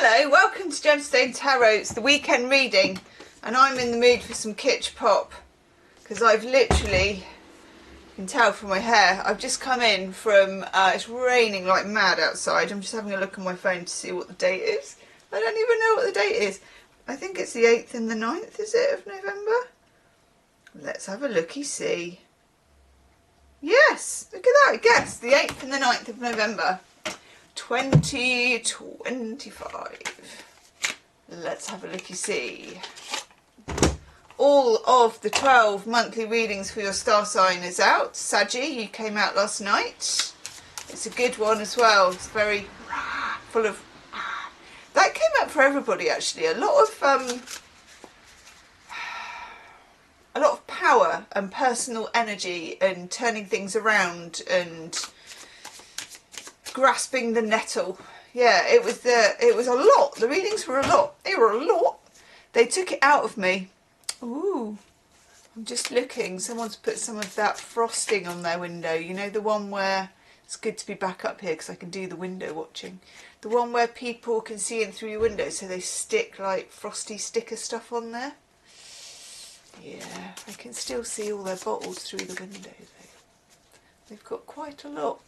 Hello, welcome to Gemstone Tarot. It's the weekend reading and I'm in the mood for some kitsch pop because I've literally, you can tell from my hair, I've just come in from, it's raining like mad outside. I'm just having a look on my phone to see what the date is. I don't even know what the date is. I think it's the 8th and the 9th, is it, of November? Let's have a looky see. Yes, look at that, I guess, the 8th and the 9th of November. 2025. Let's have a looky see. All of the 12 monthly readings for your star sign is out. Psyche, you came out last night. It's a good one as well. It's very full of... That came out for everybody actually. A lot of power and personal energy and turning things around and grasping the nettle. Yeah, it was a lot. The readings were a lot. They were a lot. They took it out of me. Ooh, I'm just looking. Someone's put some of that frosting on their window. You know, the one where it's good to be back up here because I can do the window watching. The one where people can see in through your window, so they stick like frosty sticker stuff on there. Yeah, I can still see all their bottles through the window though. They've got quite a lot.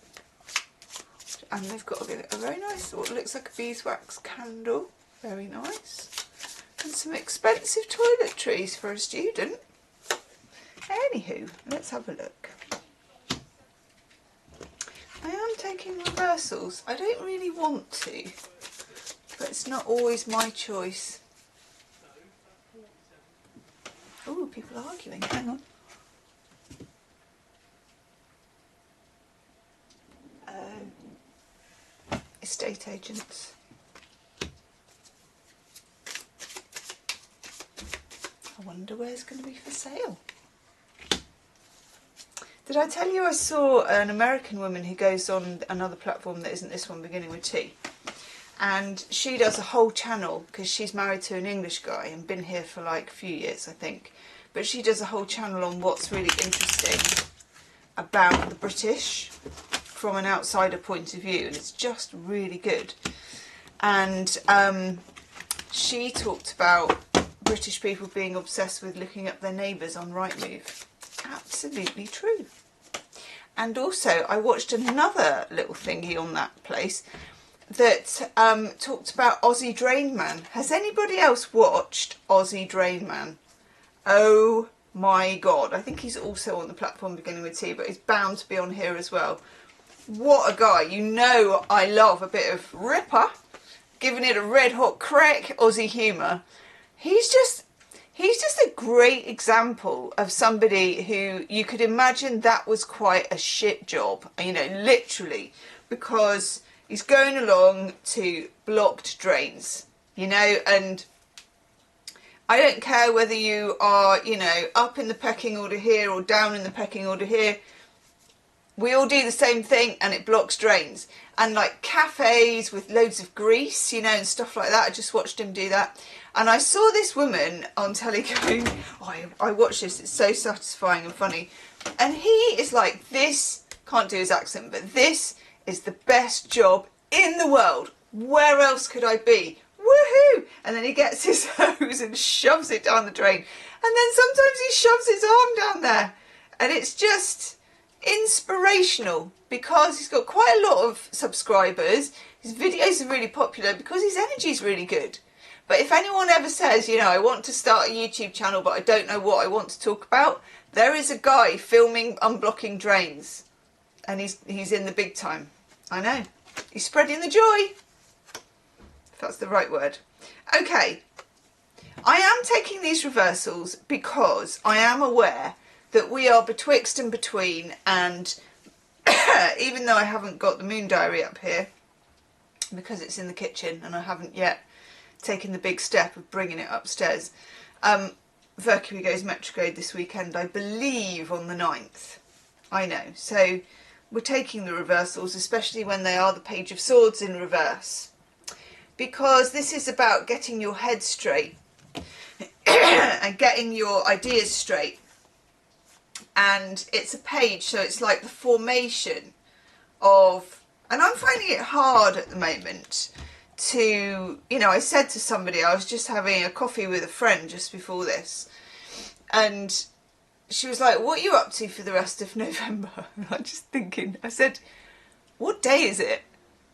And they've got a very nice, what looks like a beeswax candle. Very nice. And some expensive toiletries for a student. Anywho, let's have a look. I am taking reversals. I don't really want to, but it's not always my choice. Oh, people are arguing. Hang on. Estate agents. I wonder where it's going to be for sale. Did I tell you I saw an American woman who goes on another platform that isn't this one, beginning with T, and she does a whole channel because she's married to an English guy and been here for like a few years I think, but she does a whole channel on what's really interesting about the British from an outsider point of view, and it's just really good. And she talked about British people being obsessed with looking up their neighbours on Rightmove. Absolutely true. And also I watched another little thingy on that place that talked about Aussie Drain Man. Has anybody else watched Aussie Drain Man? Oh my god, I think he's also on the platform beginning with T, but he's bound to be on here as well. What a guy. You know I love a bit of Ripper, giving it a red hot crack Aussie humour. He's just a great example of somebody who you could imagine that was quite a shit job, you know, literally, because he's going along to blocked drains, you know, and I don't care whether you are, you know, up in the pecking order here or down in the pecking order here. We all do the same thing and it blocks drains. And like cafes with loads of grease, you know, and stuff like that. I just watched him do that. And I saw this woman on telly going, oh, I watched this, it's so satisfying and funny. And he is like, this, can't do his accent, but this is the best job in the world. Where else could I be? Woohoo! And then he gets his hose and shoves it down the drain. And then sometimes he shoves his arm down there. And it's just inspirational because he's got quite a lot of subscribers. His videos are really popular because his energy is really good. But if anyone ever says, you know, I want to start a YouTube channel but I don't know what I want to talk about, there is a guy filming unblocking drains and he's in the big time. I know. He's spreading the joy, if that's the right word. Okay, I am taking these reversals because I am aware that we are betwixt and between, and even though I haven't got the moon diary up here because it's in the kitchen and I haven't yet taken the big step of bringing it upstairs, Mercury goes retrograde this weekend, I believe on the 9th. I know, so we're taking the reversals, especially when they are the Page of Swords in reverse, because this is about getting your head straight and getting your ideas straight. And it's a page, so it's like the formation of, and I'm finding it hard at the moment to, you know, I said to somebody, I was just having a coffee with a friend just before this, and she was like, what are you up to for the rest of November? And I'm just thinking, I said, what day is it?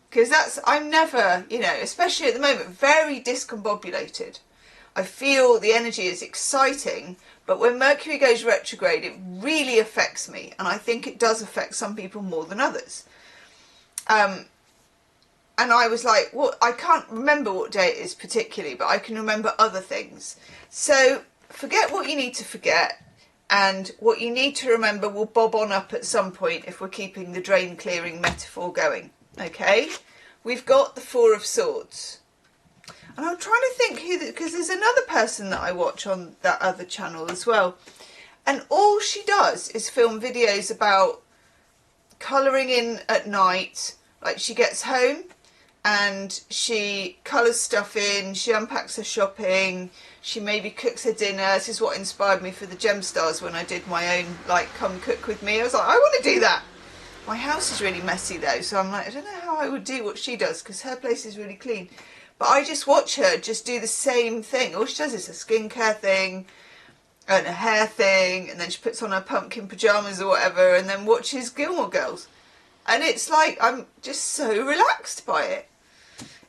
Because I'm never, you know, especially at the moment, very discombobulated. I feel the energy is exciting, but when Mercury goes retrograde, it really affects me. And I think it does affect some people more than others. And I was like, well, I can't remember what day it is particularly, but I can remember other things. So forget what you need to forget. And what you need to remember will bob on up at some point if we're keeping the drain clearing metaphor going. Okay? We've got the Four of Swords. And I'm trying to think who, because there's another person that I watch on that other channel as well. And all she does is film videos about colouring in at night. Like, she gets home and she colours stuff in, she unpacks her shopping, she maybe cooks her dinner. This is what inspired me for the Gemstars when I did my own, like, come cook with me. I was like, I want to do that. My house is really messy though, so I'm like, I don't know how I would do what she does, because her place is really clean. But I just watch her just do the same thing. All she does is a skincare thing and a hair thing, and then she puts on her pumpkin pyjamas or whatever, and then watches Gilmore Girls. And it's like, I'm just so relaxed by it.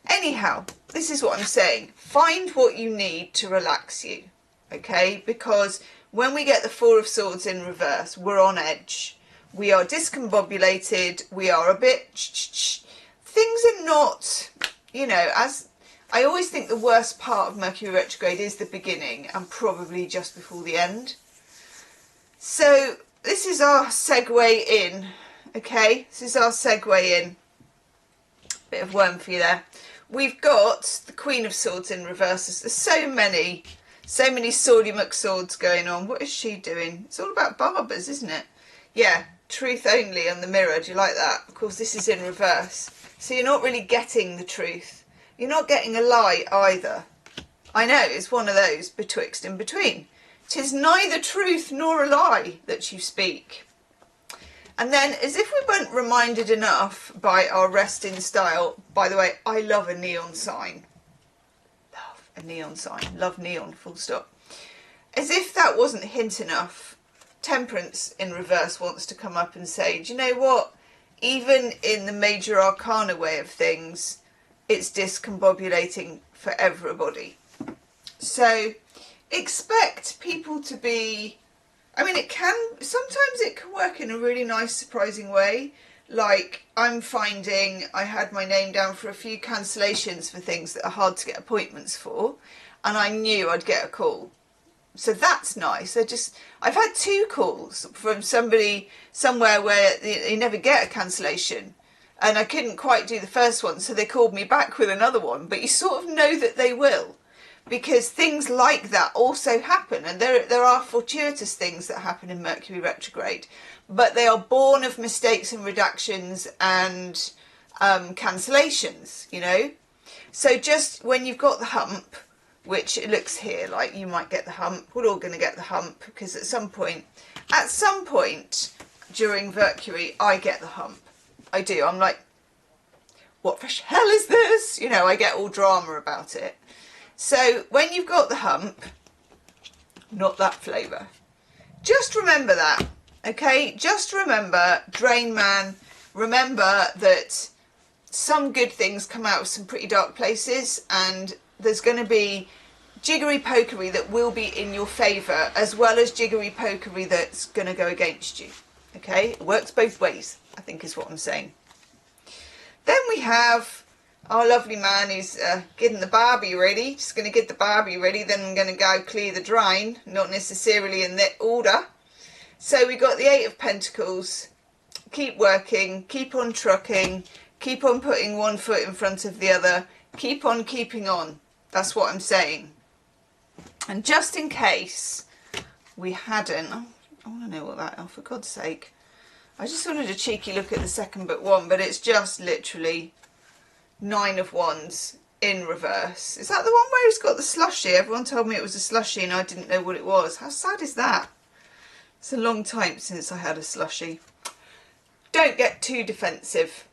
Anyhow, this is what I'm saying. Find what you need to relax you, okay? Because when we get the Four of Swords in reverse, we're on edge. We are discombobulated. We are a bit... Things are not, you know, as... I always think the worst part of Mercury retrograde is the beginning and probably just before the end. So this is our segue in, okay? This is our segue in. Bit of worm for you there. We've got the Queen of Swords in reverse. There's so many Swordy McSwords going on. What is she doing? It's all about barbers, isn't it? Yeah, truth only on the mirror. Do you like that? Of course, this is in reverse. So you're not really getting the truth. You're not getting a lie either. I know, it's one of those betwixt and between. 'Tis neither truth nor a lie that you speak. And then, as if we weren't reminded enough by our resting style, by the way, I love a neon sign. Love a neon sign. Love neon, full stop. As if that wasn't hint enough, Temperance in reverse wants to come up and say, do you know what? Even in the major arcana way of things, it's discombobulating for everybody. So expect people to be, I mean, sometimes it can work in a really nice, surprising way. Like, I'm finding I had my name down for a few cancellations for things that are hard to get appointments for, and I knew I'd get a call. So that's nice. I've had 2 calls from somebody somewhere where you never get a cancellation. And I couldn't quite do the first one, so they called me back with another one. But you sort of know that they will, because things like that also happen. And there are fortuitous things that happen in Mercury retrograde. But they are born of mistakes and redactions and cancellations, you know. So just when you've got the hump, which it looks here like you might get the hump. We're all going to get the hump, because at some point during Mercury, I get the hump. I do. I'm like, what the hell is this? You know, I get all drama about it. So when you've got the hump, not that flavour. Just remember that, okay? Just remember, Drain Man, remember that some good things come out of some pretty dark places, and there's going to be jiggery-pokery that will be in your favour, as well as jiggery-pokery that's going to go against you, okay? It works both ways, I think is what I'm saying. Then we have our lovely man who's getting the Barbie ready. Just going to get the Barbie ready, then I'm going to go clear the drain. Not necessarily in that order. So we got the 8 of Pentacles. Keep working, keep on trucking, keep on putting one foot in front of the other. Keep on keeping on. That's what I'm saying. And just in case we hadn't... Oh, I want to know what that... Oh, for God's sake. I just wanted a cheeky look at the second but one, but it's just literally 9 of Wands in reverse. Is that the one where he's got the slushy? Everyone told me it was a slushy and I didn't know what it was. How sad is that? It's a long time since I had a slushy. Don't get too defensive.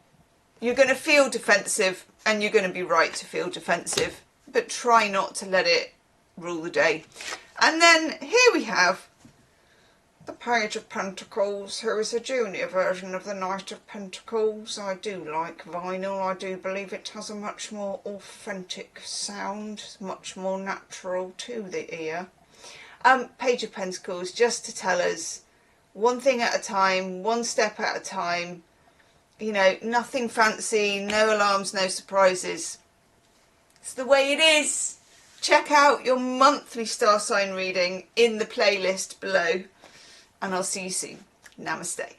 You're going to feel defensive and you're going to be right to feel defensive, but try not to let it rule the day. And then here we have the Page of Pentacles, who is a junior version of the Knight of Pentacles. I do like vinyl. I do believe it has a much more authentic sound, much more natural to the ear. Page of Pentacles, just to tell us one thing at a time, one step at a time. You know, nothing fancy, no alarms, no surprises. It's the way it is. Check out your monthly star sign reading in the playlist below. And I'll see you soon. Namaste.